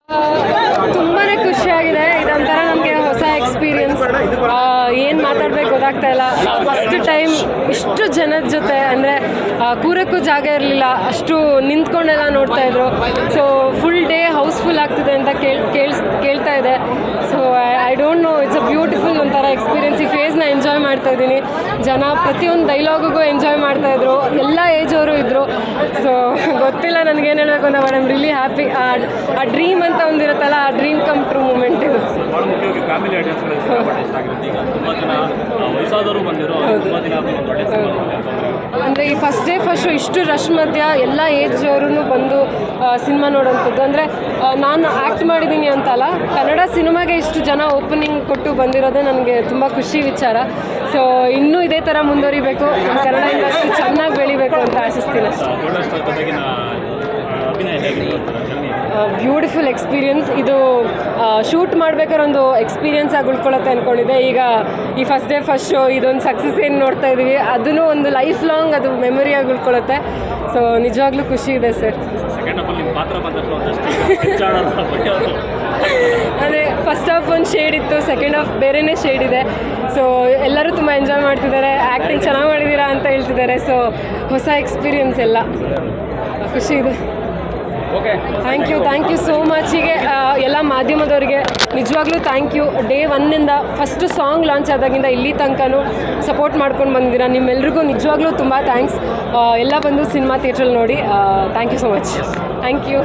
ತುಂಬಾ ಖುಷಿಯಾಗಿದೆ. ಇದೊಂಥರ ನಮಗೆ ಹೊಸ ಎಕ್ಸ್ಪೀರಿಯನ್ಸ್. ಏನು ಮಾತಾಡಬೇಕು ಗೊತ್ತಾಗ್ತಾ ಇಲ್ಲ. ಫಸ್ಟ್ ಟೈಮ್ ಇಷ್ಟು ಜನದ ಜೊತೆ ಅಂದರೆ ಕೂರಕ್ಕೂ ಜಾಗ ಇರಲಿಲ್ಲ, ಅಷ್ಟು ನಿಂತ್ಕೊಂಡೆಲ್ಲ ನೋಡ್ತಾಯಿದ್ರು. ಸೊ ಫುಲ್ ಡೇ ಹೌಸ್ಫುಲ್ ಆಗ್ತಿದೆ ಅಂತ ಕೇಳ್ತಾ ಇದೆ. So I don't know, it's a beautiful ಒಂಥರ ಎಕ್ಸ್ಪೀರಿಯನ್ಸ್. ಈ ಫೇಸ್ನ ಎಂಜಾಯ್ ಮಾಡ್ತಾ ಇದ್ದೀನಿ. ಜನ ಪ್ರತಿಯೊಂದು ಡೈಲಾಗಿಗೂ ಎಂಜಾಯ್ ಮಾಡ್ತಾಯಿದ್ರು, ಎಲ್ಲ ಏಜ್ ಅವರು ಇದ್ದರು. ಸೊ ಗೊತ್ತಿಲ್ಲ ನನಗೇನು ಹೇಳಬೇಕು ಅಂತ, ಬಟ್ ಐಮ್ ರಿಲಿ ಹ್ಯಾಪಿ. ಆ ಡ್ರೀಮ್ ಅಂತ ಒಂದಿರುತ್ತಲ್ಲ, ಆ ಡ್ರೀಮ್ ಕಮ್ ಟ್ರೂ ಮೂಮೆಂಟ್ ಇದು. ಅಂದರೆ ಈ ಫಸ್ಟ್ ಡೇ ಫಸ್ಟು ಇಷ್ಟು ರಶ್ ಮಧ್ಯ ಎಲ್ಲ ಏಜ್ ಅವರು ಬಂದು ಸಿನಿಮಾ ನೋಡೋಂಥದ್ದು. ಅಂದರೆ ನಾನು ಆ್ಯಕ್ಟ್ ಮಾಡಿದ್ದೀನಿ ಅಂತಲ್ಲ, ಕನ್ನಡ ಸಿನಿಮಾಗೆ ಇಷ್ಟು ಜನ ಓಪನಿಂಗ್ ಕೊಟ್ಟು ಬಂದಿರೋದೇ ನನಗೆ ತುಂಬ ಖುಷಿ ವಿಚಾರ. ಸೊ ಇನ್ನೂ ಇದೇ ಥರ ಮುಂದುವರಿಬೇಕು, ಕನ್ನಡ ಇಂಡಸ್ಟ್ರಿ ಚೆನ್ನಾಗಿ ಬೆಳಿಬೇಕು ಅಂತ ಆಶಿಸ್ತೀನಿ. ಬ್ಯೂಟಿಫುಲ್ ಎಕ್ಸ್ಪೀರಿಯನ್ಸ್ ಇದು. ಶೂಟ್ ಮಾಡ್ಬೇಕಾದ್ರೆ ಒಂದು ಎಕ್ಸ್ಪೀರಿಯನ್ಸ್ ಆಗಿ ಉಳ್ಕೊಳ್ಳುತ್ತೆ ಅಂದ್ಕೊಂಡಿದ್ದೆ. ಈಗ ಈ ಫಸ್ಟ್ ಡೇ ಫಸ್ಟ್ ಶೋ ಇದೊಂದು ಸಕ್ಸಸ್ ಏನು ನೋಡ್ತಾ ಇದ್ದೀವಿ, ಅದೂ ಒಂದು ಲೈಫ್ ಲಾಂಗ್ ಅದು ಮೆಮೊರಿಯಾಗಿ ಉಳ್ಕೊಳ್ಳುತ್ತೆ. ಸೊ ನಿಜವಾಗ್ಲೂ ಖುಷಿ ಇದೆ ಸರ್. ಅಂದರೆ ಫಸ್ಟ್ ಹಾಫ್ ಒಂದು ಶೇಡ್ ಇತ್ತು, ಸೆಕೆಂಡ್ ಹಾಫ್ ಬೇರೆಯೇ ಶೇಡ್ ಇದೆ. ಸೊ ಎಲ್ಲರೂ ತುಂಬ ಎಂಜಾಯ್ ಮಾಡ್ತಿದ್ದಾರೆ, ಆ್ಯಕ್ಟಿಂಗ್ ಚೆನ್ನಾಗಿ ಮಾಡಿದ್ದೀರಾ ಅಂತ ಹೇಳ್ತಿದ್ದಾರೆ. ಸೊ ಹೊಸ ಎಕ್ಸ್ಪೀರಿಯನ್ಸ್ ಎಲ್ಲ ಖುಷಿ ಇದೆ. Thank you so much. ಹೀಗೆ ಎಲ್ಲ ಮಾಧ್ಯಮದವರಿಗೆ ನಿಜವಾಗ್ಲೂ ಥ್ಯಾಂಕ್ ಯು. ಡೇ ಒನ್ನಿಂದ ಫಸ್ಟ್ ಸಾಂಗ್ ಲಾಂಚ್ ಆದಾಗಿಂದ ಇಲ್ಲಿ ತನಕನೂ ಸಪೋರ್ಟ್ ಮಾಡ್ಕೊಂಡು ಬಂದಿದ್ದೀರಾ. ನಿಮ್ಮೆಲ್ರಿಗೂ ನಿಜವಾಗ್ಲೂ ತುಂಬ ಥ್ಯಾಂಕ್ಸ್. ಎಲ್ಲ ಬಂದು ಸಿನಿಮಾ ಥಿಯೇಟ್ರಲ್ಲಿ ನೋಡಿ. Thank you so much. Thank you.